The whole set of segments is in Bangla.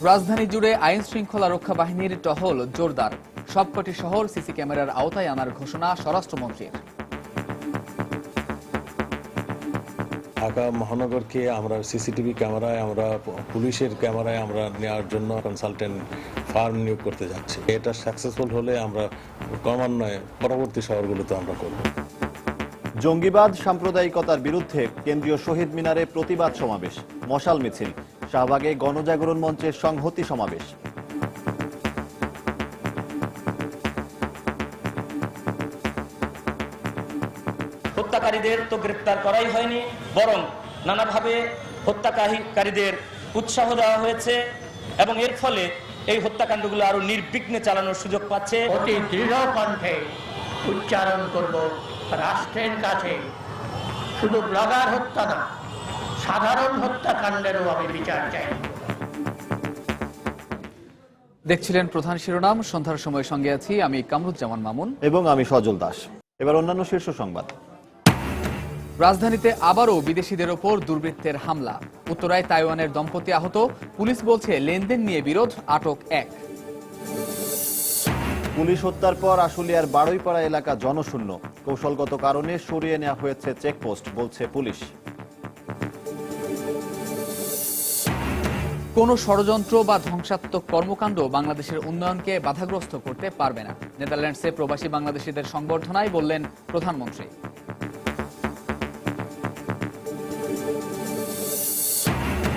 রাজধানী জুড়ে আইন শৃঙ্খলা রক্ষা বাহিনীর টহল জোরদার। সবকটি শহর সিসি ক্যামেরার আওতায় আনার ঘোষণা স্বরাষ্ট্রমন্ত্রীর। ঢাকা মহানগরকে আমরা সিসিটিভি ক্যামেরায়, আমরা পুলিশের ক্যামেরায় আমরা নেওয়ার জন্য কনসালটেন্ট ফার্ম নিয়োগ করতে যাচ্ছি। এটা সাকসেসফুল হলে আমরা ক্রমান্বয়ে পরবর্তী শহরগুলোতে আমরা করব। জঙ্গিবাদ সাম্প্রদায়িকতার বিরুদ্ধে কেন্দ্রীয় শহীদ মিনারে প্রতিবাদ সমাবেশ, মশাল মিছিল, শাহবাগে গণজাগরণ মঞ্চের সংহতি সমাবেশ। হত্যাকারীদের তো গ্রেপ্তার করাই হয়নি, বরং নানাভাবে হত্যাকারীদের উৎসাহ দেওয়া হয়েছে এবং এর ফলে এই হত্যাকাণ্ডগুলো আরো নির্বিঘ্নে চালানোর সুযোগ পাচ্ছে। অতি দৃঢ় কণ্ঠে উচ্চারণ করব, রাষ্ট্রের কাছে শুধু ব্লগার হত্যা না, সাধারণ হত্যাকাণ্ডেরও আমি বিচার চাই। দেখছিলেন প্রধান শিরোনাম। সন্ধ্যার সময় সঙ্গে আছি আমি কামরুজ্জামান মামুন এবং আমি সজল দাস। এবার অন্যান্য শীর্ষ সংবাদ। রাজধানীতে আবারও বিদেশিদের ওপর দুর্বৃত্তের হামলা। উত্তরায় তাইওয়ানের দম্পতি আহত। পুলিশ বলছে লেনদেন নিয়ে বিরোধ, আটক এক। পুলিশ হত্যার পর আশুলিয়ার বারুইপাড়া এলাকা জনশূন্য। কৌশলগত কারণে সরিয়ে নেওয়া হয়েছে চেকপোস্ট, বলছে পুলিশ। কোনো ষড়যন্ত্র বা ধ্বংসাত্মক কর্মকাণ্ড বাংলাদেশের উন্নয়নকে বাধাগ্রস্ত করতে পারবে না। নেদারল্যান্ডসে প্রবাসী বাংলাদেশিদের সংবর্ধনায় বললেন প্রধানমন্ত্রী।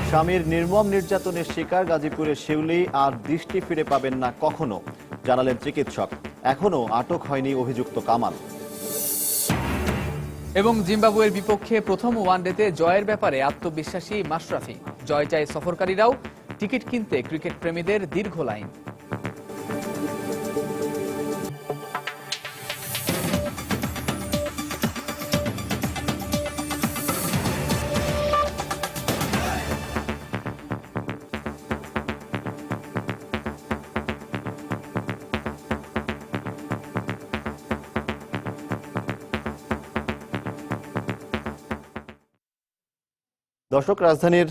স্বামীর নির্মম নির্যাতনের শিকার গাজীপুরের শিউলি আর দৃষ্টি ফিরে পাবেন না কখনো, জানালেন চিকিৎসক। এখনো আটক হয়নি অভিযুক্ত কামাল। এবং জিম্বাবুয়ের বিপক্ষে প্রথম ওয়ানডেতে জয়ের ব্যাপারে আত্মবিশ্বাসী মাশরাফি। জয় চায় সফরকারীরাও। টিকিট কিনতে ক্রিকেট প্রেমীদের দীর্ঘ লাইন। দর্শক, রাজধানীর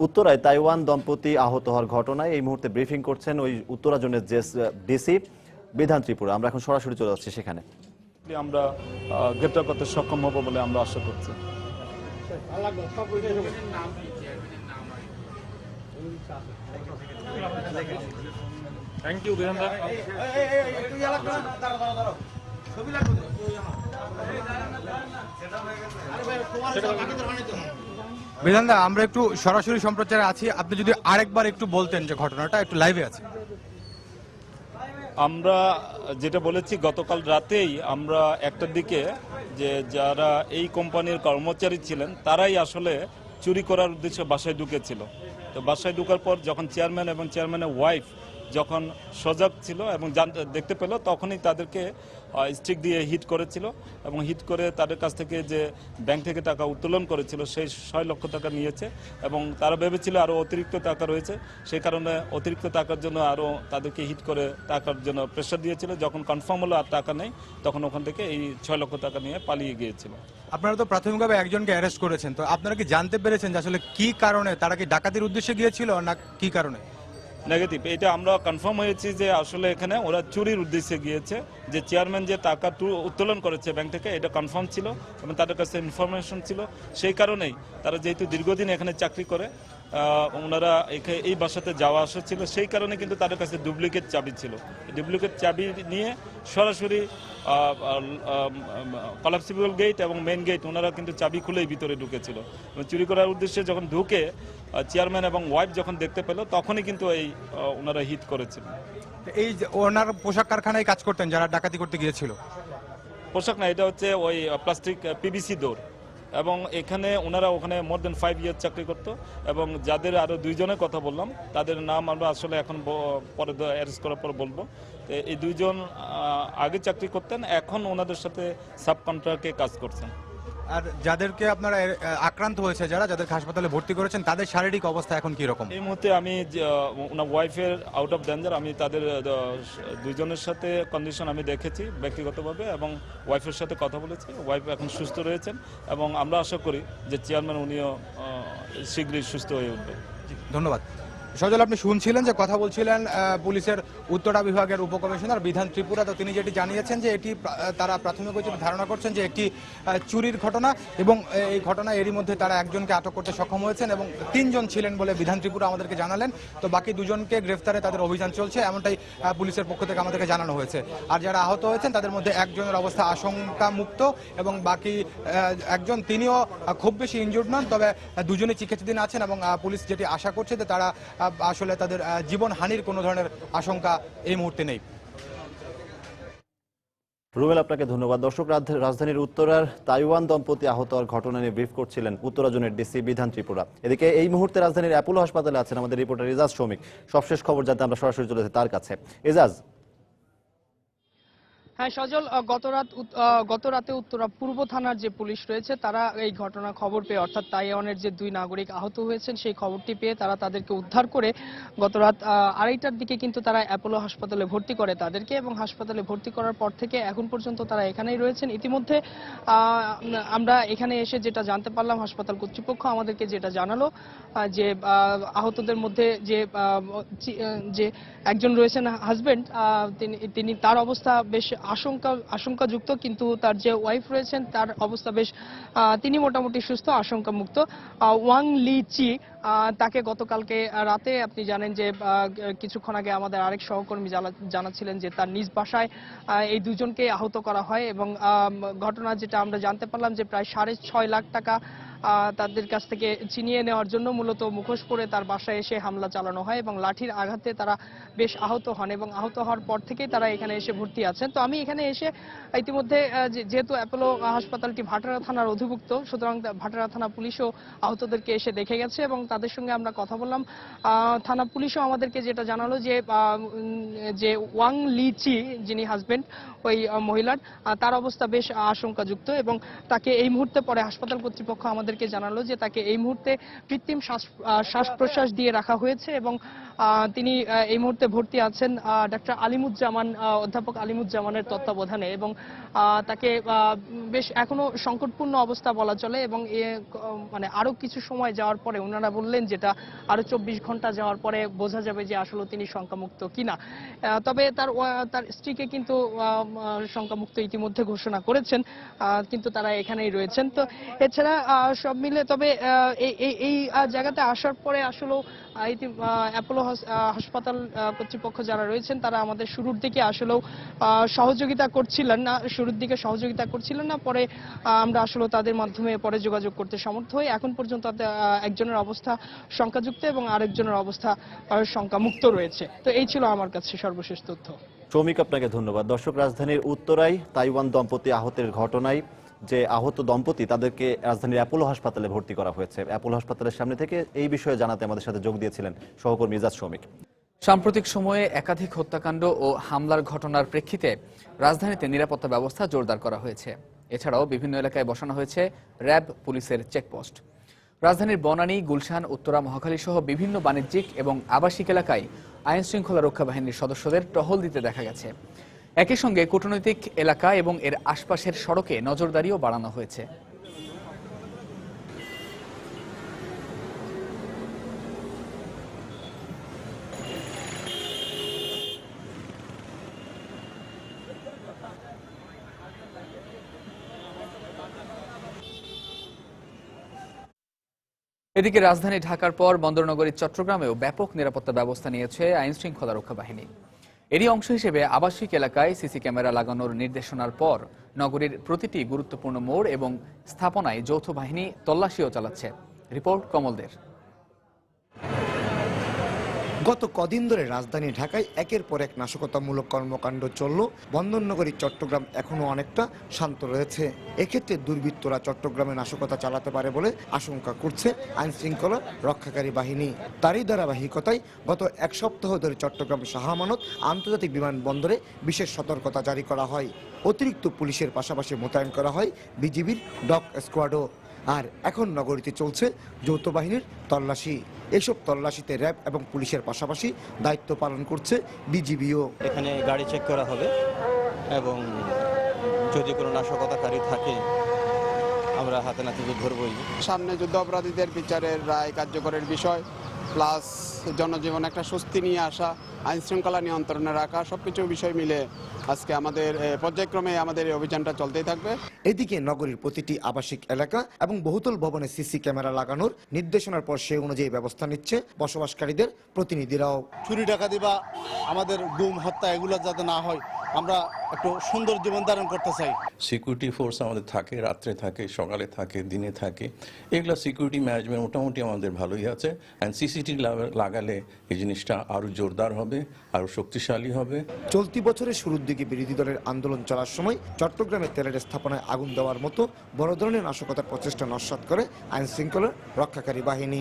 উত্তরায় তাইওয়ান দম্পতি আহত হওয়ার ঘটনায় এই মুহূর্তে ব্রিফিং করছেন ওই উত্তরা জোনের ডিসি বিধান ত্রিপুরা। আমরা এখন সরাসরি চলে যাচ্ছি সেখানে। আমরা গ্রেপ্তার করতে সক্ষম হব বলে আমরা আশা করছি। Thank you বিধানদা। বিধানদা, আমরা একটু সরাসরি সম্প্রচারে আছি, আপনি যদি আরেকবার একটু বলতেন যে ঘটনাটা একটু লাইভে আছে। আমরা যেটা বলেছি গতকাল রাতেই আমরা একটার দিকে যে যারা এই কোম্পানির কর্মচারী ছিলেন তারাই আসলে চুরি করার উদ্দেশ্যে বাসায় ঢুকেছিল। তো বাসায় ঢুকার পর যখন চেয়ারম্যান এবং চেয়ারম্যানের ওয়াইফ যখন সজাগ ছিল এবং দেখতে পেল, তখনই তাদেরকে স্টিক দিয়ে হিট করেছিল এবং হিট করে তাদের কাছ থেকে যে ব্যাংক থেকে টাকা উত্তোলন করেছিল সেই 6 লক্ষ টাকা নিয়েছে এবং তারা ভেবেছিল আরও অতিরিক্ত টাকা রয়েছে, সেই কারণে অতিরিক্ত টাকার জন্য আরও তাদেরকে হিট করে টাকার জন্য প্রেশার দিয়েছিল। যখন কনফার্ম হলো আর টাকা নেই, তখন ওখান থেকে এই 6 লক্ষ টাকা নিয়ে পালিয়ে গিয়েছিল। আপনারা তো প্রাথমিকভাবে একজনকে অ্যারেস্ট করেছেন, তো আপনারা কি জানতে পেরেছেন যে আসলে কি কারণে তারা কি ডাকাতির উদ্দেশ্যে গিয়েছিল না কি কারণে? নেগেটিভ, এটা আমরা কনফার্ম হয়েছি যে আসলে এখানে ওরা চুরির উদ্দেশ্যে গিয়েছে। যে চেয়ারম্যান যে টাকা উত্তোলন করেছে ব্যাংক থেকে এটা কনফার্ম ছিল এবং তাদের কাছে ইনফরমেশন ছিল। সেই কারণেই তারা যেহেতু দীর্ঘদিন এখানে চাকরি করে, ওনারা এই বাসাতে যাওয়া আসা ছিল, সেই কারণে কিন্তু তাদের কাছে ডুপ্লিকেট চাবি ছিল। ডুপ্লিকেট চাবি নিয়ে সরাসরি কলাপসিবল গেট এবং মেন গেট ওনারা কিন্তু চাবি খুলেই ভিতরে ঢুকেছিল এবং চুরি করার উদ্দেশ্যে যখন ঢুকে চেয়ারম্যান এবং ওয়াইফ যখন দেখতে পেল, তখনই কিন্তু এই ওনারা হিট করেছিল। এই ওনার পোশাক কারখানায় কাজ করতেন যারা ডাকাতি করতে গিয়েছিল? পোশাক না, এটা হচ্ছে ওই প্লাস্টিক পিভিসি ডোর এবং এখানে ওনারা ওখানে মোর দেন 5 ইয়ার চাকরি করতো এবং যাদের আরও 2 জনের কথা বললাম তাদের নাম আমরা আসলে এখন পরে অ্যারেস্ট করার পর বলবো। এই 2 জন আগে চাকরি করতেন, এখন ওনাদের সাথে সাব কন্ট্রাক্টে কাজ করছেন। আর যাদেরকে আপনারা আক্রান্ত হয়েছে, যাদেরকে হাসপাতালে ভর্তি করেছেন, তাদের শারীরিক অবস্থা এখন কি রকম? এই মুহূর্তে আমি ওনার ওয়াইফের আউট অফ ডেঞ্জার, আমি তাদের 2 জনের সাথে কন্ডিশন আমি দেখেছি ব্যক্তিগতভাবে এবং ওয়াইফের সাথে কথা বলেছি। ওয়াইফ এখন সুস্থ রয়েছেন এবং আমরা আশা করি যে চেয়ারম্যান উনিও শীঘ্রই সুস্থ হয়ে উঠবেন। ধন্যবাদ। সজল, আপনি শুনছিলেন যে কথা বলছিলেন পুলিশের উত্তরা বিভাগের উপকমিশনার বিধান ত্রিপুরা। তো তিনি যেটি জানিয়েছেন যে এটি তারা প্রাথমিক ধারণা করছেন যে একটি চুরির ঘটনা, এবং এই ঘটনা এরই মধ্যে তারা একজনকে আটক করতে সক্ষম হয়েছেন এবং 3 জন ছিলেন বলে বিধান ত্রিপুরা আমাদেরকে জানালেন। তো বাকি 2 জনকে গ্রেফতারে তাদের অভিযান চলছে, এমনটাই পুলিশের পক্ষ থেকে আমাদেরকে জানানো হয়েছে। আর যারা আহত হয়েছেন তাদের মধ্যে একজনের অবস্থা আশঙ্কামুক্ত এবং বাকি একজন তিনিও খুব বেশি ইনজুর্ড নন, তবে 2 জনই চিকিৎসাধীন আছেন এবং পুলিশ যেটি আশা করছে যে তারা আসলে তাদের জীবন হানির কোনো ধরনের আশঙ্কা এই মুহূর্তে নেই। রুবেল, আপনাকে ধন্যবাদ। দর্শক, রাজধানীর উত্তরার তাইওয়ান দম্পতি আহত হওয়ার ঘটনা নিয়ে ব্রিফ করছিলেন উত্তরা জোনের ডিসি বিধান ত্রিপুরা। এদিকে এই মুহূর্তে রাজধানীর অ্যাপোলো হাসপাতালে আছেন আমাদের রিপোর্টার এজাজ শৌমিক। সবশেষ খবর জানতে আমরা সরাসরি চলে যাচ্ছি তার কাছে। এজাজ। হ্যাঁ সজল, গত রাতে উত্তরা পূর্ব থানার যে পুলিশ রয়েছে তারা এই ঘটনা খবর পেয়ে, অর্থাৎ তাইওয়ানের যে 2 নাগরিক আহত হয়েছেন সেই খবরটি পেয়ে তারা তাদেরকে উদ্ধার করে গত রাত 2:30টার দিকে কিন্তু তারা অ্যাপোলো হাসপাতালে ভর্তি করে তাদেরকে, এবং হাসপাতালে ভর্তি করার পর থেকে এখন পর্যন্ত তারা এখানেই রয়েছেন। ইতিমধ্যে আমরা এখানে এসে যেটা জানতে পারলাম, হাসপাতাল কর্তৃপক্ষ আমাদেরকে যেটা জানালো যে আহতদের মধ্যে যে একজন রয়েছেন হাজবেন্ড, তিনি তার অবস্থা বেশ আশঙ্কাযুক্ত, কিন্তু তার যে ওয়াইফ রয়েছেন তার অবস্থা বেশ তিনি মোটামুটি সুস্থ, আশঙ্কামুক্ত। ওয়াং লি চি, তাকে গতকালকে রাতে আপনি জানেন যে কিছুক্ষণ আগে আমাদের আরেক সহকর্মী জানাচ্ছিলেন যে তার নিজ বাসায় এই 2 জনকে আহত করা হয়, এবং ঘটনা যেটা আমরা জানতে পারলাম যে প্রায় 6.5 লাখ টাকা তাদের কাছ থেকে ছিনিয়ে নেওয়ার জন্য মূলত মুখোশ পরে তার বাসায় এসে হামলা চালানো হয় এবং লাঠির আঘাতে তারা বেশ আহত হন, এবং আহত হওয়ার পর থেকেই তারা এখানে এসে ভর্তি আছেন। তো আমি এখানে এসে ইতিমধ্যে যেহেতু অ্যাপোলো হাসপাতালটি ভাটারা থানার অধিভুক্ত, সুতরাং ভাটারা থানা পুলিশও আহতদেরকে এসে দেখে গেছে এবং তাদের সঙ্গে আমরা কথা বললাম। থানা পুলিশও আমাদেরকে যেটা জানালো যে ওয়াং লি চি, যিনি হাজবেন্ড ওই মহিলার, তার অবস্থা বেশ আশঙ্কাযুক্ত, এবং তাকে এই মুহূর্তে পরে হাসপাতাল কর্তৃপক্ষ আমাদেরকে জানালো যে তাকে এই মুহূর্তে কৃত্রিম শ্বাস প্রশ্বাস দিয়ে রাখা হয়েছে, এবং তিনি এই মুহূর্তে ভর্তি আছেন ডাক্তার আলিমুজ্জামান, অধ্যাপক আলিমুজ্জামানের তত্ত্বাবধানে, এবং তাকে বেশ এখনো সংকটপূর্ণ অবস্থা বলা চলে, এবং মানে আরো কিছু সময় যাওয়ার পরে ওনারা বললেন যেটা আরো 24 ঘন্টা যাওয়ার পরে বোঝা যাবে যে আসলে তিনি শঙ্কামুক্ত কিনা। তবে তার স্ত্রীকে কিন্তু শঙ্কামুক্ত ইতিমধ্যে ঘোষণা করেছেন, কিন্তু তারা এখানেই রয়েছেন। তো এছাড়া সব মিলে তবে এই জায়গাতে আসার পরে আসলে অ্যাপোলো হাসপাতাল কর্তৃপক্ষ যারা রয়েছেন তারা আমাদের শুরুর দিকে আসলেও সহযোগিতা করছিলেন না, পরে আমরা আসলে তাদের মাধ্যমে পরে যোগাযোগ করতে সমর্থ হই। এখন পর্যন্ত একজনের অবস্থা শঙ্কাযুক্ত এবং আরেকজনের অবস্থা শঙ্কামুক্ত রয়েছে। তো এই ছিল আমার কাছে সর্বশেষ তথ্য। শৌমিক, আপনাকে ধন্যবাদ। দর্শক, রাজধানীর উত্তরায় তাইওয়ান দম্পতি আহতের ঘটনায় যে আহত দম্পতি তাদেরকে রাজধানীর অ্যাপোলো হাসপাতালে ভর্তি করা হয়েছে। অ্যাপোলো হাসপাতালের সামনে থেকে এই বিষয়ে জানাতে আমাদের সাথে যোগ দিয়েছিলেন সহকর্মী এজাজ শৌমিক। সাম্প্রতিক সময়ে একাধিক হত্যাকাণ্ড ও হামলার ঘটনার প্রেক্ষিতে রাজধানীতে নিরাপত্তা ব্যবস্থা জোরদার করা হয়েছে। এছাড়াও বিভিন্ন এলাকায় বসানো হয়েছে র্যাব পুলিশের চেকপোস্ট। রাজধানীর বনানী, গুলশান, উত্তরা, মহাখালী সহ বিভিন্ন বাণিজ্যিক এবং আবাসিক এলাকায় আইন শৃঙ্খলা রক্ষা বাহিনীর সদস্যদের টহল দিতে দেখা গেছে। একই সঙ্গে কূটনৈতিক এলাকা এবং এর আশপাশের সড়কে নজরদারিও বাড়ানো হয়েছে। এদিকে রাজধানী ঢাকার পর বন্দরনগরী চট্টগ্রামেও ব্যাপক নিরাপত্তা ব্যবস্থা নিয়েছে আইন শৃঙ্খলা রক্ষা বাহিনী। এরই অংশ হিসেবে আবাসিক এলাকায় সিসি ক্যামেরা লাগানোর নির্দেশনার পর নগরীর প্রতিটি গুরুত্বপূর্ণ মোড় এবং স্থাপনায় যৌথ বাহিনী তল্লাশিও চালাচ্ছে। রিপোর্ট কমলদের। গত কদিন ধরে রাজধানী ঢাকায় একের পর এক নাশকতামূলক কর্মকাণ্ড চলল। বন্দরনগরী চট্টগ্রাম এখনো অনেকটা শান্ত রয়েছে। এক্ষেত্রে দুর্বৃত্তরা চট্টগ্রামে নাশকতা চালাতে পারে বলে আশঙ্কা করছে আইন শৃঙ্খলা রক্ষাকারী বাহিনী। তারই ধারাবাহিকতায় গত 1 সপ্তাহ ধরে চট্টগ্রাম শাহ আমানত আন্তর্জাতিক বিমানবন্দরে বিশেষ সতর্কতা জারি করা হয়। অতিরিক্ত পুলিশের পাশাপাশি মোতায়েন করা হয় বিজিবির ডগ স্কোয়াডও। আর এখন নগরীতে চলছে যৌথ বাহিনীর তল্লাশি। এসব তল্লাশিতে র্যাব এবং পুলিশের পাশাপাশি দায়িত্ব পালন করছে বিজিবিও। এখানে গাড়ি চেক করা হবে এবং যদি কোনো নাশকতাকারী থাকে আমরা হাতে নাতে ধরবই। সামনে যুদ্ধ অপরাধীদের বিচারের রায় কার্যকরের বিষয় প্লাস জনজীবনে একটা স্বস্তি নিয়ে আসা, আইন শৃঙ্খলা নিয়ন্ত্রণে রাখা, সবকিছু বিষয় মিলে আজকে আমাদের পর্যায়ক্রমে আমাদের এই অভিযানটা চলতেই থাকবে। এদিকে নগরীর প্রতিটি আবাসিক এলাকা এবং বহুতল ভবনে সিসি ক্যামেরা লাগানোর নির্দেশনার পর সেই অনুযায়ী ব্যবস্থা নিচ্ছে বসবাসকারীদের প্রতিনিধিরাও। চুরি ডাকাতি বা আমাদের গুম হত্যা এগুলো যাতে না হয়, আমরা একটু সুন্দর জীবন ধারণ করতে চাই। সিকিউরিটি ফোর্স আমাদের থাকে, রাত্রে থাকে, সকালে থাকে, দিনে থাকে। এগুলো সিকিউরিটি ম্যানেজমেন্ট মোটামুটি আমাদের ভালোই আছে। অ্যান্ড সিসিটিভি লাগালে এই জিনিসটা আরও জোরদার হবে, আরও শক্তিশালী হবে। চলতি বছরের শুরুর দিকে বিরোধী দলের আন্দোলন চলার সময় চট্টগ্রামে তেলের স্থাপনায় আগুন দেওয়ার মতো বড় ধরনের নাশকতার প্রচেষ্টা নস্যাৎ করে আইন শৃঙ্খলা রক্ষাকারী বাহিনী।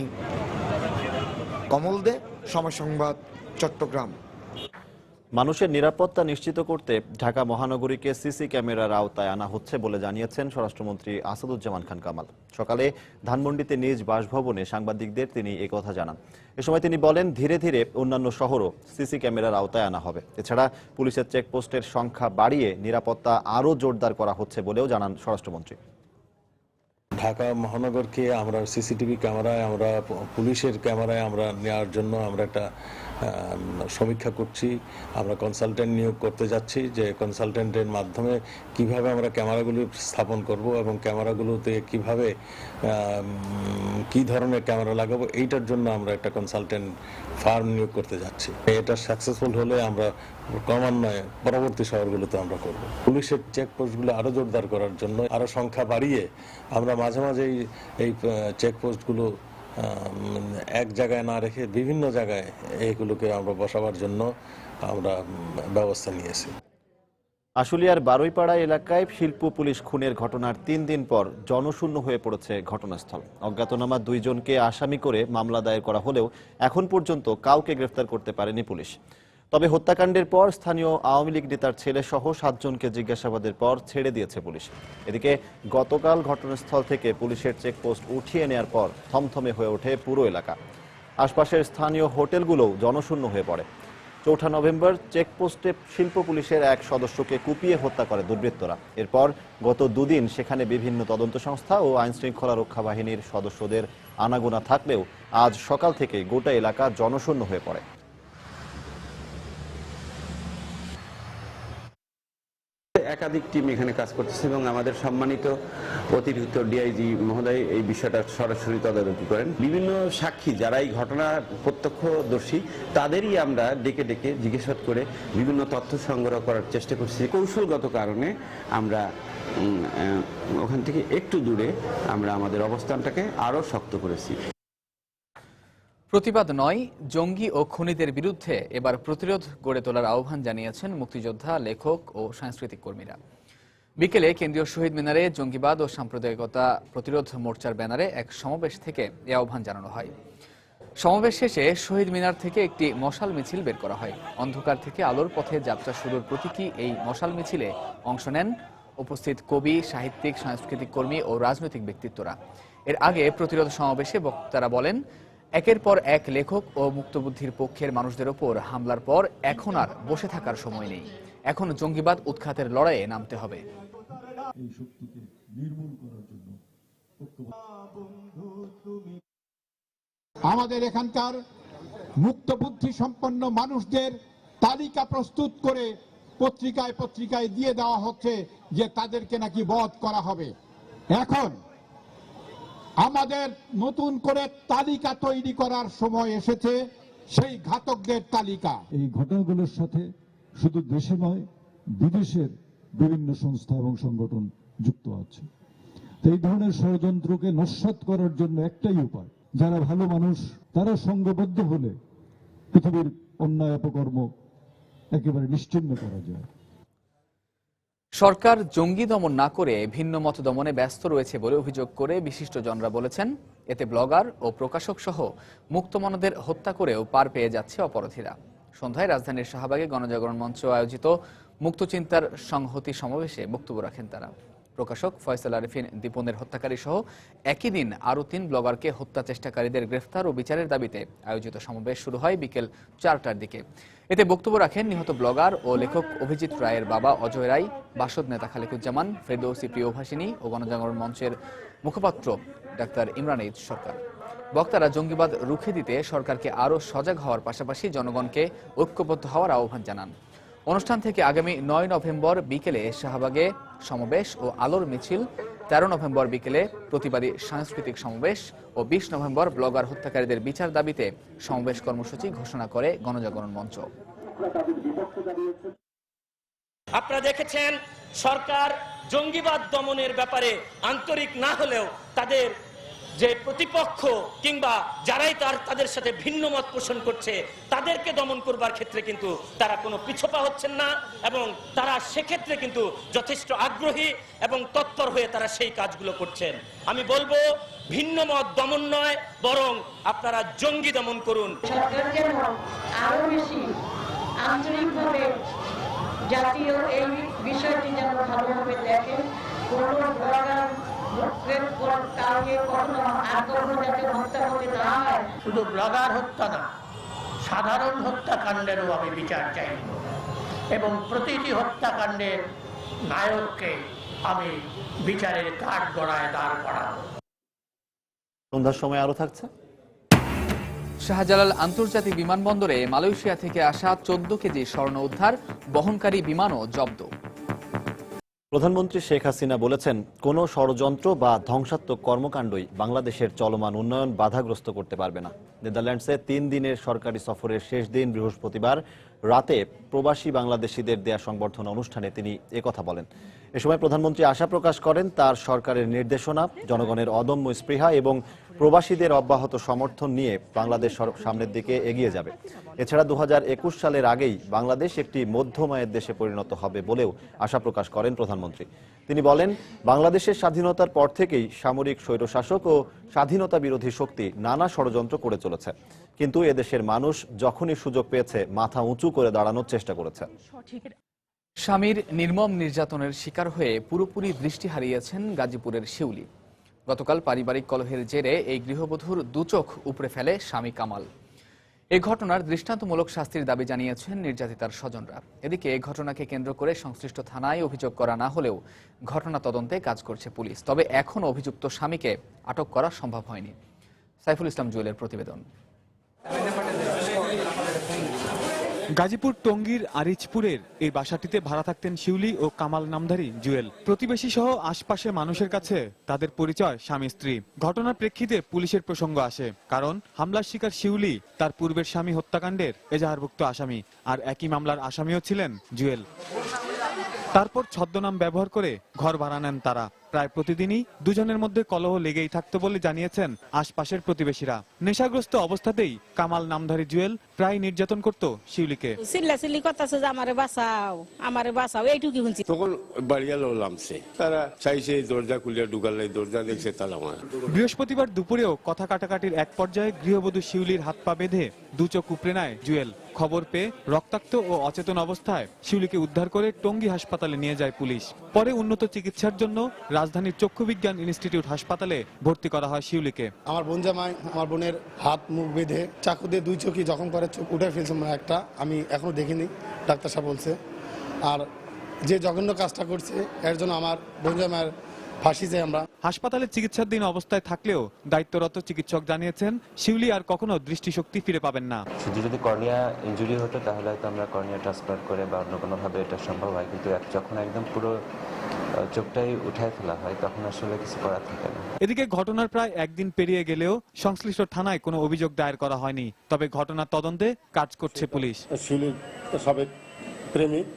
কমল দে, সময় সংবাদ, চট্টগ্রাম। মানুষের নিরাপত্তা নিশ্চিত করতে ঢাকা মহানগরীকে সিসি ক্যামেরার আওতায় আনা হচ্ছে বলে জানিয়েছেন স্বরাষ্ট্রমন্ত্রী আসাদুজ্জামান খান কামাল। সকালে ধানমন্ডিতে নিজ বাসভবনে সাংবাদিকদের তিনি একথা জানান। এ সময় তিনি বলেন, ধীরে ধীরে অন্যান্য শহরও সিসি ক্যামেরার আওতায় আনা হবে। এছাড়া পুলিশের চেকপোস্টের সংখ্যা বাড়িয়ে নিরাপত্তা আরও জোরদার করা হচ্ছে বলেও জানান স্বরাষ্ট্রমন্ত্রী। ঢাকা মহানগরকে আমরা সিসিটিভি ক্যামেরায়, আমরা পুলিশের ক্যামেরায় আমরা নেওয়ার জন্য আমরা একটা সমীক্ষা করছি। আমরা কনসালটেন্ট নিয়োগ করতে যাচ্ছি, যে কনসালটেন্টের মাধ্যমে কিভাবে আমরা ক্যামেরাগুলো স্থাপন করব এবং ক্যামেরাগুলোতে কিভাবে কি ধরনের ক্যামেরা লাগাবো, এইটার জন্য আমরা একটা কনসালটেন্ট ফার্ম নিয়োগ করতে যাচ্ছি। এটা সাকসেসফুল হলে আমরা ক্রমান্বয়ে পরবর্তী শহরগুলোতে আমরা করব। পুলিশের চেকপোস্টগুলো আরও জোরদার করার জন্য আরও সংখ্যা বাড়িয়ে আমরা মাঝে মাঝে এই চেকপোস্টগুলো এক জায়গায় না রেখে বিভিন্ন জায়গায় এইগুলোকে আমরা বসাবার জন্য আমরা ব্যবস্থা নিয়েছি। আশুলিয়ার বারুইপাড়া এলাকায় শিল্প পুলিশ খুনের ঘটনার 3 দিন পর জনশূন্য হয়ে পড়েছে ঘটনাস্থল। অজ্ঞাতনামা 2 জনকে আসামি করে মামলা দায়ের করা হলেও এখন পর্যন্ত কাউকে গ্রেফতার করতে পারেনি পুলিশ। তবে হত্যাকাণ্ডের পর স্থানীয় আওয়ামী লীগ নেতার ছেলে সহ 7 জনকে জিজ্ঞাসাবাদের পর ছেড়ে দিয়েছে পুলিশ। এদিকে গতকাল ঘটনাস্থল থেকে পুলিশের চেকপোস্ট উঠিয়ে নেওয়ার পর থমথমে হয়ে ওঠে পুরো এলাকা। আশপাশের স্থানীয় হোটেলগুলোও জনশূন্য হয়ে পড়ে। 4 নভেম্বর চেকপোস্টে শিল্প পুলিশের এক সদস্যকে কুপিয়ে হত্যা করে দুর্বৃত্তরা। এরপর গত 2 দিন সেখানে বিভিন্ন তদন্ত সংস্থা ও আইনশৃঙ্খলা রক্ষা বাহিনীর সদস্যদের আনাগোনা থাকলেও আজ সকাল থেকে গোটা এলাকা জনশূন্য হয়ে পড়ে। একাধিক টিম এখানে কাজ করতেছে এবং আমাদের সম্মানিত অতিরিক্ত ডিআইজি মহোদয় এই বিষয়টা সরাসরি তদারকি করেন। বিভিন্ন সাক্ষী যারা এই ঘটনার প্রত্যক্ষদর্শী তাদেরই আমরা ডেকে ডেকে জিজ্ঞাসাবাদ করে বিভিন্ন তথ্য সংগ্রহ করার চেষ্টা করছি। কৌশলগত কারণে আমরা ওখান থেকে একটু দূরে আমরা আমাদের অবস্থানটাকে আরো শক্ত করেছি। প্রতিবাদ নয়, জঙ্গি ও খুনিদের বিরুদ্ধে এবার প্রতিরোধ গড়ে তোলার আহ্বান জানিয়েছেন মুক্তিযোদ্ধা, লেখক ও সাংস্কৃতিক কর্মীরা। বিকেলে কেন্দ্রীয় শহীদ মিনারে জঙ্গিবাদ ও সাম্প্রদায়িকতা প্রতিরোধ মোর্চার ব্যানারে এক সমাবেশ থেকে এ আহ্বান জানানো হয়। সমাবেশ শেষে শহীদ মিনার থেকে একটি মশাল মিছিল বের করা হয়। অন্ধকার থেকে আলোর পথে যাত্রা শুরুর প্রতীকী এই মশাল মিছিলে অংশ নেন উপস্থিত কবি, সাহিত্যিক, সাংস্কৃতিক কর্মী ও রাজনৈতিক ব্যক্তিত্বরা। এর আগে প্রতিরোধ সমাবেশে বক্তারা বলেন, একের পর এক লেখক ও মুক্তবুদ্ধির পক্ষের মানুষদের ওপর হামলার পর এখন আর বসে থাকার সময় নেই। এখন জঙ্গিবাদ উৎখাতের লড়াইয়ে নামতে হবে। আমাদের এখানকার মুক্তবুদ্ধি সম্পন্ন মানুষদের তালিকা প্রস্তুত করে পত্রিকায় দিয়ে দেওয়া হচ্ছে যে তাদেরকে নাকি বধ করা হবে। এখন আমাদের নতুন করে তালিকা তৈরি করার সময় এসেছে, সেই ঘাতকদের তালিকা। এই ঘটনাগুলোর সাথে শুধু দেশে নয়, বিদেশের বিভিন্ন সংস্থা এবং সংগঠন যুক্ত আছে। এই ধরনের ষড়যন্ত্রকে নস্যাৎ করার জন্য একটাই উপায়, যারা ভালো মানুষ তারা সংঘবদ্ধ হলে পৃথিবীর অন্যায় অপকর্ম একেবারে নিশ্চিহ্ন করা যায়। সরকার জঙ্গি দমন না করে ভিন্ন মত দমনে ব্যস্ত রয়েছে বলে অভিযোগ করে বিশিষ্টজনরা বলেছেন, এতে ব্লগার ও প্রকাশক সহ মুক্তমনাদের হত্যা করেও পার পেয়ে যাচ্ছে অপরাধীরা। সন্ধ্যায় রাজধানীর শাহবাগে গণজাগরণ মঞ্চ আয়োজিত মুক্তচিন্তার সংহতি সমাবেশে বক্তব্য রাখেন তারা। প্রকাশক ফয়সাল আরিফিন দীপনের হত্যাকারী সহ একই দিন আরও 3 ব্লগারকে হত্যা চেষ্টাকারীদের গ্রেফতার ও বিচারের দাবিতে আয়োজিত সমাবেশ শুরু হয় বিকেল 4টার দিকে। এতে বক্তব্য রাখেন নিহত ব্লগার ও লেখক অভিজিৎ রায়ের বাবা অজয় রায়, বাসদ নেতা খালেকুজ্জামান, ফেরদৌসী প্রিয়ভাষিনী ও গণজাগরণ মঞ্চের মুখপাত্র ডাক্তার ইমরান ঈদ সরকার। বক্তারা জঙ্গিবাদ রুখে দিতে সরকারকে আরও সজাগ হওয়ার পাশাপাশি জনগণকে ঐক্যবদ্ধ হওয়ার আহ্বান জানান। অনুষ্ঠান থেকে আগামী 9 নভেম্বর বিকেলে শাহবাগে সমাবেশ ও আলোর মিছিল, 13 নভেম্বর বিকেলে প্রতিবাদী সাংস্কৃতিক সমাবেশ ও 20 নভেম্বর ব্লগার হত্যাকারীদের বিচার দাবিতে সমাবেশ কর্মসূচি ঘোষণা করে গণজাগরণ মঞ্চ। আপনারা দেখেছেন সরকার জঙ্গিবাদ দমনের ব্যাপারে আন্তরিক না হলেও তাদের যে প্রতিপক্ষ কিংবা যারাই তাদের সাথে ভিন্ন মত পোষণ করছে তাদেরকে দমন করবার ক্ষেত্রে কিন্তু তারা কোনো পিছপা হচ্ছেন না এবং তারা সেক্ষেত্রে কিন্তু যথেষ্ট আগ্রহী এবং তৎপর হয়ে তারা সেই কাজগুলো করছেন। আমি বলবো ভিন্ন মত দমন নয়, বরং আপনারা জঙ্গি দমন করুন। সরকার যেন আরো বেশি আন্তরিকভাবে জাতীয় এই বিষয়টি যেন ভালোভাবে দেখে, কোনো ব্লগার শুধু ব্লগার হত্যা না, সাধারণ হত্যাকাণ্ডেরও আমি বিচার চাই এবং প্রতিটি হত্যাকাণ্ডের নায়ককে আমি বিচারের কাঠগড়ায় দাঁড় করাবো। সন্ধ্যার সময় আরো থাকছে। শাহজালাল আন্তর্জাতিক বিমানবন্দরে মালয়েশিয়া থেকে আসা 14 কেজি স্বর্ণ উদ্ধার, বহনকারী বিমানও জব্দ। প্রধানমন্ত্রী শেখ হাসিনা বলেছেন, কোনো ষড়যন্ত্র বা ধ্বংসাত্মক কর্মকাণ্ডই বাংলাদেশের চলমান উন্নয়ন বাধাগ্রস্ত করতে পারবে না। নেদারল্যান্ডসে 3 দিনের সরকারি সফরের শেষ দিন বৃহস্পতিবার রাতে প্রবাসী বাংলাদেশিদের দেয়া সংবর্ধনা অনুষ্ঠানে তিনি একথা বলেন। এ সময় প্রধানমন্ত্রী আশা প্রকাশ করেন তার সরকারের নির্দেশনা, জনগণের অদম্য স্পৃহা এবং প্রবাসীদের অব্যাহত সমর্থন নিয়ে বাংলাদেশ সামনের দিকে এগিয়ে যাবে। এছাড়া 2021 সালের আগেই বাংলাদেশ একটি মধ্যমায়ের দেশে পরিণত হবে বলেও আশা প্রকাশ করেন প্রধানমন্ত্রী। তিনি বলেন, বাংলাদেশের স্বাধীনতার পর থেকেই সামরিক স্বৈরশাসক ও স্বাধীনতা বিরোধী শক্তি নানা ষড়যন্ত্র করে চলেছে, কিন্তু এদেশের মানুষ যখনই সুযোগ পেয়েছে মাথা উঁচু করে দাঁড়ানোর চেষ্টা করেছে। স্বামীর নির্মম নির্যাতনের শিকার হয়ে পুরোপুরি দৃষ্টি হারিয়েছেন গাজীপুরের শিউলি। গতকাল পারিবারিক কলহের জেরে এই গৃহবধূর দুচোখ উপড়ে ফেলে স্বামী কামাল। এই ঘটনার দৃষ্টান্তমূলক শাস্তির দাবি জানিয়েছেন নির্যাতিতার স্বজনরা। এদিকে এই ঘটনাকে কেন্দ্র করে সংশ্লিষ্ট থানায় অভিযোগ করা না হলেও ঘটনা তদন্তে কাজ করছে পুলিশ। তবে এখনও অভিযুক্ত স্বামীকে আটক করা সম্ভব হয়নি। সাইফুল ইসলাম জুয়েলের প্রতিবেদন। গাজীপুর টঙ্গীর আরিচপুরের এই বাসাটিতে ভাড়া থাকতেন শিউলি ও কামাল নামধারী জুয়েল। প্রতিবেশী সহ আশপাশের মানুষের কাছে তাদের পরিচয় স্বামী স্ত্রী। ঘটনার প্রেক্ষিতে পুলিশের প্রসঙ্গ আসে, কারণ হামলার শিকার শিউলি তার পূর্বের স্বামী হত্যাকাণ্ডের এজাহারভুক্ত আসামি, আর একই মামলার আসামিও ছিলেন জুয়েল। তারপর ছদ্মনাম ব্যবহার করে ঘর ভাড়া নেন তারা। প্রায় প্রতিদিনই দুজনের মধ্যে কলহ লেগেই থাকতো বলে জানিয়েছেন আশপাশের প্রতিবেশীরা। নেশাগ্রস্ত অবস্থাতেই কামাল নামধারী জুয়েল প্রায় নির্যাতন করত শিউলিকে। চিল্লাচিল্লি করতেছে যে আমারে বাঁচাও এইটুকু শুনছি। তখন বাড়িয়া নামছে, তারা চাইছে দরজা খুলে ঢুকালে, দরজা দেখছে তালা মারা। বৃহস্পতিবার দুপুরেও কথা কাটাকাটির এক পর্যায়ে গৃহবধূ শিউলির হাত পা বেঁধে দুচোখ উপড়ে নেয় জুয়েল। খবর পেয়ে রক্তাক্ত ও অচেতন অবস্থায় শিউলিকে উদ্ধার করে টঙ্গী হাসপাতালে নিয়ে যায় পুলিশ। পরে উন্নত চিকিৎসার জন্য রাজধানীর চক্ষু বিজ্ঞান ইনস্টিটিউট হাসপাতালে ভর্তি করা হয় শিউলিকে। আমার বোন জামাই আমার বোনের হাত মুখ বেঁধে চাকু দিয়ে 2 চোখই জখম করে চোখ উঠে ফেলছে, একটা আমি এখনো দেখিনি, ডাক্তার সাহেব বলছে। আর যে জঘন্য কাজটা করছে এর জন্য আমার বোন জামাইয়ের ফাঁসি চাই আমরা। হাসপাতালে চিকিৎসাধীন অবস্থায় থাকলেও দায়িত্বরত চিকিৎসক জানিয়েছেন শিউলি আর কখনো দৃষ্টিশক্তি ফিরে পাবেন না। শুধু যদি কর্নিয়া ইনজুরি হতো তাহলে হয়তো আমরা কর্নিয়া ট্রান্সপ্লান্ট করে বা অন্য কোনোভাবে এটা সম্ভব হয়, কিন্তু যখন একদম পুরো চোখটাই উঠায় ফেলা হয় তখন আসলে কিছু করার থাকে না। এদিকে ঘটনার প্রায় একদিন পেরিয়ে গেলেও সংশ্লিষ্ট থানায় কোনো অভিযোগ দায়ের করা হয়নি। তবে ঘটনার তদন্তে কাজ করছে পুলিশ। শিউলির সাবেক প্রেমিক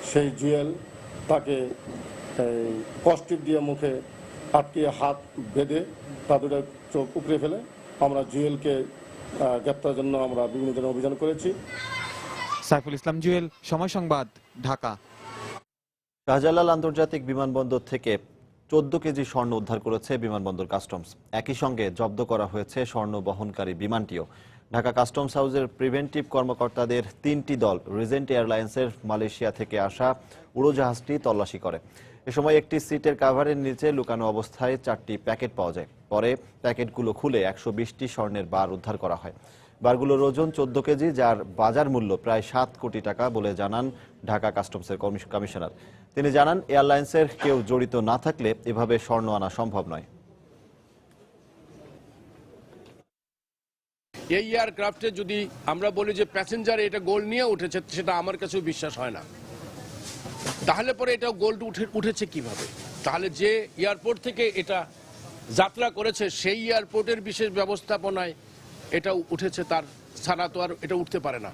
সেই জুয়েল তাকে কষ্টিপ দিয়ে মুখে আটকে হাত বেঁধে তাদের চোখ উপড়ে ফেলে। আমরা জুয়েলকে গ্রেপ্তারের জন্য আমরা বিভিন্ন ধরনের অভিযান করেছি। সাইফুল ইসলাম জুয়েল, সময় সংবাদ, ঢাকা। শাহজালাল আন্তর্জাতিক বিমানবন্দর থেকে 14 কেজি স্বর্ণ উদ্ধার করেছে বিমানবন্দর কাস্টমস। একই সঙ্গে জব্দ করা হয়েছে স্বর্ণ বহনকারী বিমানটিও। ঢাকা কাস্টমস হাউসের প্রিভেন্টিভ কর্মকর্তাদের 3টি দল রিজেন্ট এয়ারলাইন্সের মালয়েশিয়া থেকে আসা উড়োজাহাজটি তল্লাশি করে। এ সময় একটি সিটের কাভারের নিচে লুকানো অবস্থায় 4টি প্যাকেট পাওয়া যায়। পরে প্যাকেটগুলো খুলে 120টি স্বর্ণের বার উদ্ধার করা হয়। বারগুলোর ওজন 14 কেজি, যার বাজার মূল্য প্রায় 7 কোটি টাকা বলে জানান ঢাকা কাস্টমসের কমিশনার। তিনি জানান, এয়ারলাইন্সের কেউ জড়িত না থাকলে এভাবে স্বর্ণ আনা সম্ভব নয়। এই এয়ারক্রাফটে যদি আমরা বলি যে প্যাসেঞ্জার এটা গোল্ড নিয়ে উঠেছে, সেটা আমার কাছেও বিশ্বাস হয় না। তাহলে পরে এটা গোল্ড উঠেছে কিভাবে? তাহলে যে এয়ারপোর্ট থেকে এটা যাত্রা করেছে সেই এয়ারপোর্টের বিশেষ ব্যবস্থাপনায় এটা উঠেছে, তার ছাড়া তো আর এটা উঠতে পারে না।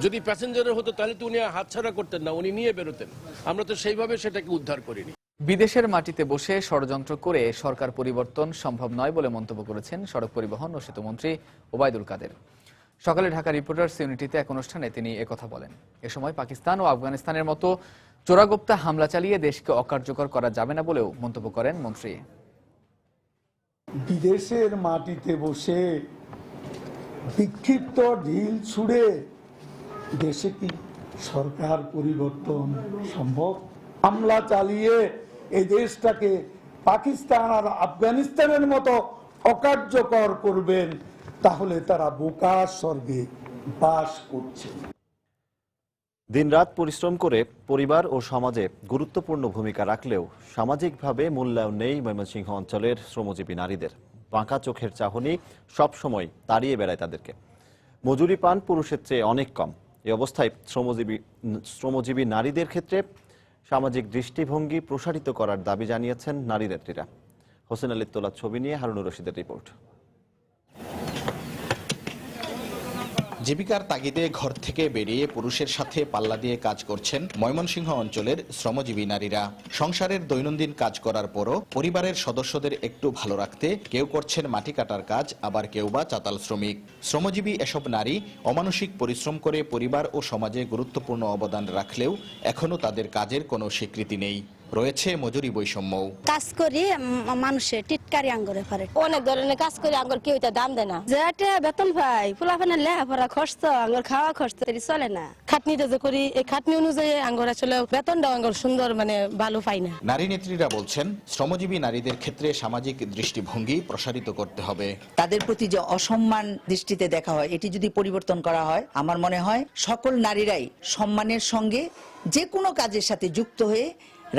যদি প্যাসেঞ্জারের হতো তাহলে তো উনি হাতছাড়া করতেন না, উনি নিয়ে বেরোতেন। আমরা তো সেইভাবে সেটাকে উদ্ধার করিনি। বিদেশের মাটিতে বসে ষড়যন্ত্র করে সরকার পরিবর্তন সম্ভব নয় বলে মন্তব্য করেছেন সড়ক পরিবহন ও সেতুমন্ত্রী ওবায়দুল কাদের। সকালে ঢাকা রিপোর্টার্স ইউনিটিতে এক অনুষ্ঠানে তিনি একথা বলেন। এ সময় পাকিস্তান ও আফগানিস্তানের মতো চোরাগোপ্তা হামলা চালিয়ে দেশকে অকার্যকর করা যাবে না বলেও মন্তব্য করেন মন্ত্রী। বিদেশের মাটিতে বসে বিক্ষিপ্ত ঢিল ছুড়ে দেশে কি সরকার পরিবর্তন সম্ভব? হামলা চালিয়ে এই দেশটাকে পাকিস্তান আর আফগানিস্তানের মতো অকার্যকর করবেন, তাহলে তারা বোকার স্বর্গে বাস করছে। দিনরাত পরিশ্রম করে পরিবার ও সমাজে গুরুত্বপূর্ণ ভূমিকা রাখলেও সামাজিকভাবে মূল্যায়ন নেই ময়মনসিংহ অঞ্চলের শ্রমজীবী নারীদের। বাঁকা চোখের চাহনি সবসময় তাড়িয়ে বেড়ায় তাদেরকে। মজুরি পান পুরুষের চেয়ে অনেক কম। এই অবস্থায় শ্রমজীবী নারীদের ক্ষেত্রে সামাজিক দৃষ্টিভঙ্গি প্রসারিত করার দাবি জানিয়েছেন নারী নেত্রীরা। হোসেন আলীর তোলা ছবি নিয়ে হারুনুর রশিদের রিপোর্ট। জীবিকার তাগিদে ঘর থেকে বেরিয়ে পুরুষের সাথে পাল্লা দিয়ে কাজ করছেন ময়মনসিংহ অঞ্চলের শ্রমজীবী নারীরা। সংসারের দৈনন্দিন কাজ করার পরও পরিবারের সদস্যদের একটু ভালো রাখতে কেউ করছেন মাটি কাটার কাজ, আবার কেউ বা চাতাল শ্রমিক। শ্রমজীবী এসব নারী অমানসিক পরিশ্রম করে পরিবার ও সমাজে গুরুত্বপূর্ণ অবদান রাখলেও এখনো তাদের কাজের কোনো স্বীকৃতি নেই। রয়েছে মজুরি বৈষম্য। কাজ করি মানুষের টিটকারি আঙ্গরে পারে, অনেক ধরনের কাজ করি আঙ্গর কেউ দাম দেয় না। যেটা বেতন পাই ফুলাফানের লেখাপড়া খরচ, আঙ্গর খাওয়া খরচ চলে না। খাটনিটা যে করি এই খাটনি অনুযায়ী আঙ্গর আসলে বেতনটা আঙ্গর সুন্দর ভালো পাই না। নারী নেত্রীরা বলছেন শ্রমজীবী নারীদের ক্ষেত্রে সামাজিক দৃষ্টিভঙ্গি প্রসারিত করতে হবে। তাদের প্রতি যে অসম্মান দৃষ্টিতে দেখা হয়, এটি যদি পরিবর্তন করা হয়, আমার মনে হয় সকল নারীরাই সম্মানের সঙ্গে যে কোনো কাজের সাথে যুক্ত হয়ে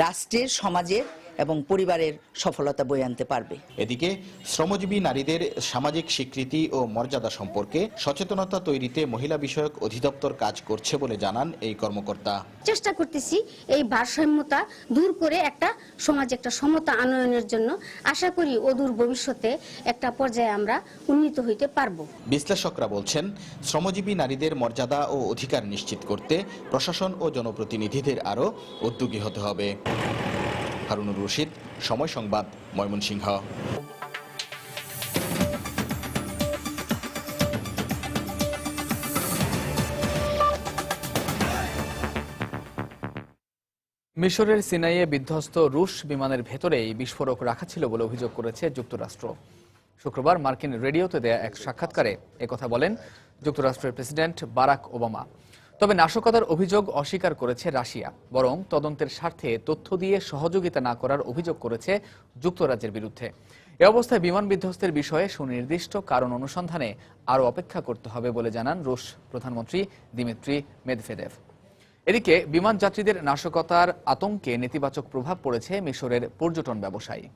রাষ্ট্রের, সমাজের এবং পরিবারের সফলতা বয়ে আনতে পারবে। এদিকে শ্রমজীবী নারীদের সামাজিক স্বীকৃতি ও মর্যাদা সম্পর্কে সচেতনতা তৈরিতে মহিলা বিষয়ক অধিদপ্তর কাজ করছে বলে জানান এই কর্মকর্তা। চেষ্টা করতেছি এই ভারসাম্যতা দূর করে একটা সমাজে একটা সমতা আনয়নের জন্য। আশা করি অদূর ভবিষ্যতে একটা পর্যায়ে আমরা উন্নীত হইতে পারবো। বিশ্লেষকরা বলছেন শ্রমজীবী নারীদের মর্যাদা ও অধিকার নিশ্চিত করতে প্রশাসন ও জনপ্রতিনিধিদের আরও উদ্যোগী হতে হবে। হারুনুর রশিদ, সময় সংবাদ, ময়মনসিংহ। মিশরের সিনাইয়ে বিধ্বস্ত রুশ বিমানের ভেতরেই বিস্ফোরক রাখা ছিল বলে অভিযোগ করেছে যুক্তরাষ্ট্র। শুক্রবার মার্কিন রেডিওতে দেয়া এক সাক্ষাৎকারে একথা বলেন যুক্তরাষ্ট্রের প্রেসিডেন্ট বারাক ওবামা। তবে নাশকতার অভিযোগ অস্বীকার করেছে রাশিয়া, বরং তদন্তের স্বার্থে তথ্য দিয়ে সহযোগিতা না করার অভিযোগ করেছে যুক্তরাজ্যের বিরুদ্ধে। এ অবস্থায় বিমান বিধ্বস্তের বিষয়ে সুনির্দিষ্ট কারণ অনুসন্ধানে আরও অপেক্ষা করতে হবে বলে জানান রুশ প্রধানমন্ত্রী দিমিত্রি মেদভেদেভ। এদিকে বিমান যাত্রীদের নাশকতার আতঙ্কে নেতিবাচক প্রভাব পড়েছে মিশরের পর্যটন ব্যবসায়ী।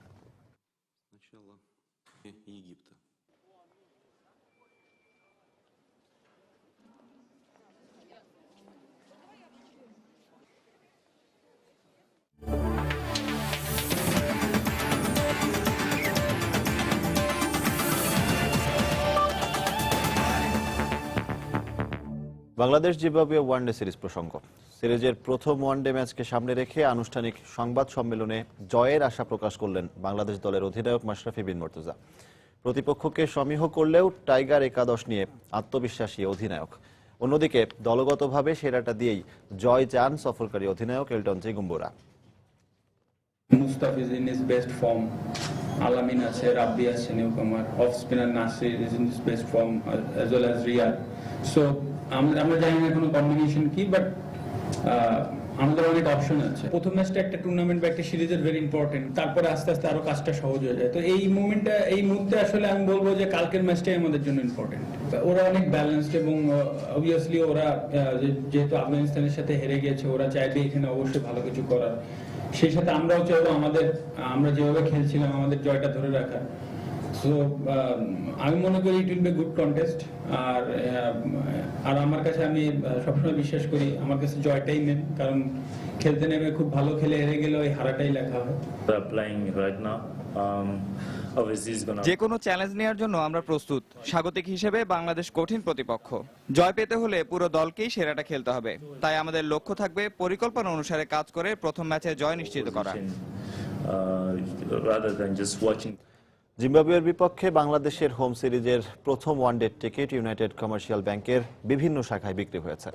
বাংলাদেশ জিম্বাবুয়ে ওয়ানডে সিরিজ প্রসঙ্গ। সিরিজের প্রথম ওয়ানডে ম্যাচকে সামনে রেখে আনুষ্ঠানিক সংবাদ সম্মেলনে জয়ের আশা প্রকাশ করলেন বাংলাদেশ দলের অধিনায়ক মাশরাফি বিন মুর্তজা। প্রতিপক্ষকে সমীহ করলেও টাইগার একাদশ নিয়ে আত্মবিশ্বাসী অধিনায়ক। অন্যদিকে দলগতভাবে সেরাটা দিয়েই জয় চান সফরকারী অধিনায়ক Elton Chigumbura. Mustaf is in his best form. Alamin আছে, রাব্বি আছে, newcomer, off spinner Nasir is in his best form as well as Riyad. So আমরা জানি না কোনো কম্বিনেশন কি, বাট আমাদের অনেক অপশন আছে। প্রথম ম্যাচটা একটা টুর্নামেন্ট বা একটা সিরিজের ভেরি ইম্পর্টেন্ট, তারপরে আস্তে আস্তে আরো কাজটা সহজ হয়ে যায়। তো এই মুহূর্তে আসলে আমি বলবো যে কালকের ম্যাচটাই আমাদের জন্য ইম্পর্টেন্ট। ওরা অনেক ব্যালেন্সড এবং অবভিয়াসলি ওরা যেহেতু আফগানিস্তানের সাথে হেরে গিয়েছে, ওরা চাইবে এখানে অবশ্যই ভালো কিছু করার। সেই সাথে আমরাও চাইবো আমরা যেভাবে খেলছিলাম আমাদের জয়টা ধরে রাখার। সো আমি মনে করি it will be good contest. আর আমার কাছে আমি সবসময় বিশ্বাস করি আমার কাছে জয়টাই মেন, কারণ খেলতে নেমে খুব ভালো খেলে হেরে গেলে ওই হারাটাই লেখা হয়। যে কোনো চ্যালেঞ্জ নেওয়ার জন্য আমরা প্রস্তুত। স্বাগতিক হিসেবে বাংলাদেশ কঠিন প্রতিপক্ষ। জয় পেতে হলে পুরো দলকেই সেরাটা খেলতে হবে। তাই আমাদের লক্ষ্য থাকবে পরিকল্পনা অনুসারে কাজ করে প্রথম ম্যাচে জয় নিশ্চিত করা। জিম্বাবুয়ের বিপক্ষে বাংলাদেশের হোম সিরিজের প্রথম ওয়ানডে টিকিট ইউনাইটেড কমার্শিয়াল ব্যাংকের বিভিন্ন শাখায় বিক্রি হয়েছে।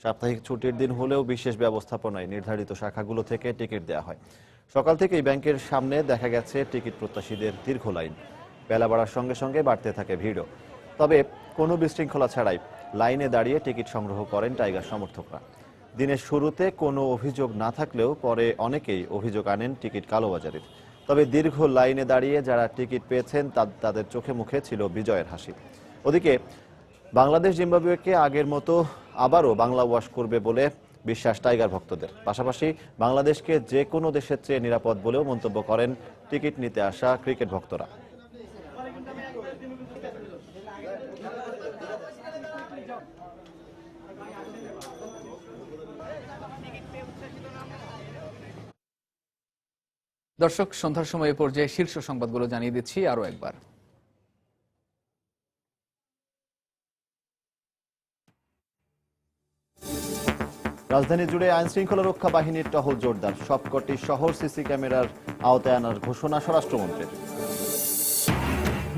সাপ্তাহিক ছুটির দিন হলেও বিশেষ ব্যবস্থাপনায় নির্ধারিত শাখাগুলো থেকে টিকিট দেওয়া হয়। সকাল থেকেই ব্যাংকের সামনে দেখা গেছে টিকিট প্রত্যাশীদের দীর্ঘ লাইন। বেলা বাড়ার সঙ্গে সঙ্গে বাড়তে থাকে ভিড়ও। তবে কোনো বিশৃঙ্খলা ছাড়াই লাইনে দাঁড়িয়ে টিকিট সংগ্রহ করেন টাইগার সমর্থকরা। দিনের শুরুতে কোনো অভিযোগ না থাকলেও পরে অনেকেই অভিযোগ আনেন টিকিট কালোবাজারির। তবে দীর্ঘ লাইনে দাঁড়িয়ে যারা টিকিট পেয়েছেন তাদের চোখে মুখে ছিল বিজয়ের হাসি। ওদিকে বাংলাদেশ জিম্বাবুয়েকে আগের মতো আবারও বাংলা ওয়াশ করবে বলে বিশ্বাস টাইগার ভক্তদের। পাশাপাশি বাংলাদেশকে যে কোনো দেশের চেয়ে নিরাপদ বলেও মন্তব্য করেন টিকিট নিতে আসা ক্রিকেট ভক্তরা। দর্শক, সন্ধ্যার সময় এ পর্যায়ে শীর্ষ সংবাদগুলো জানিয়ে দিচ্ছি আরো একবার। রাজধানী জুড়ে আইন শৃঙ্খলা রক্ষা বাহিনীর টহল জোরদার। সবকটি শহর সিসি ক্যামেরার আওতায় আনার ঘোষণা স্বরাষ্ট্রমন্ত্রীর।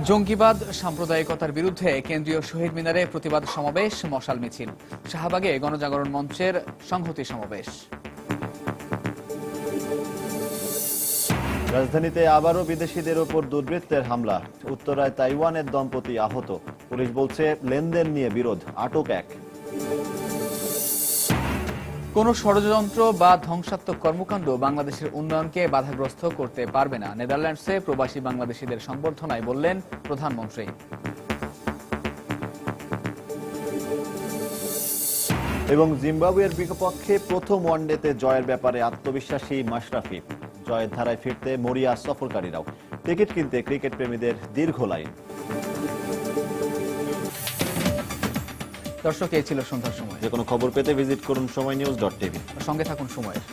জঙ্গিবাদ সাম্প্রদায়িকতার বিরুদ্ধে কেন্দ্রীয় শহীদ মিনারে প্রতিবাদ সমাবেশ, মশাল মিছিল। শাহবাগে গণজাগরণ মঞ্চের সংহতি সমাবেশ। রাজধানীতে আবারও বিদেশিদের ওপর দুর্বৃত্তের হামলা। উত্তরায় তাইওয়ানের দম্পতি আহত। পুলিশ বলছে লেনদেন নিয়ে বিরোধ, আটক এক। কোনো ষড়যন্ত্র বা ধ্বংসাত্মক কর্মকাণ্ড বাংলাদেশের উন্নয়নকে বাধাগ্রস্ত করতে পারবে না, নেদারল্যান্ডসে প্রবাসী বাংলাদেশিদের সংবর্ধনায় বললেন প্রধানমন্ত্রী। এবং জিম্বাবুয়ের বিপক্ষে প্রথম ওয়ানডেতে জয়ের ব্যাপারে আত্মবিশ্বাসী মাশরাফি। জয়ের ধারায় ফিরতে মরিয়া সফরকারীরাও। টিকিট কিনতে ক্রিকেট প্রেমীদের দীর্ঘ লাইন। দর্শক, এই ছিল সন্ধ্যার সময়। যে কোনো খবর পেতে ভিজিট করুন সময়নিউজ.tv। সঙ্গে থাকুন সময়ের।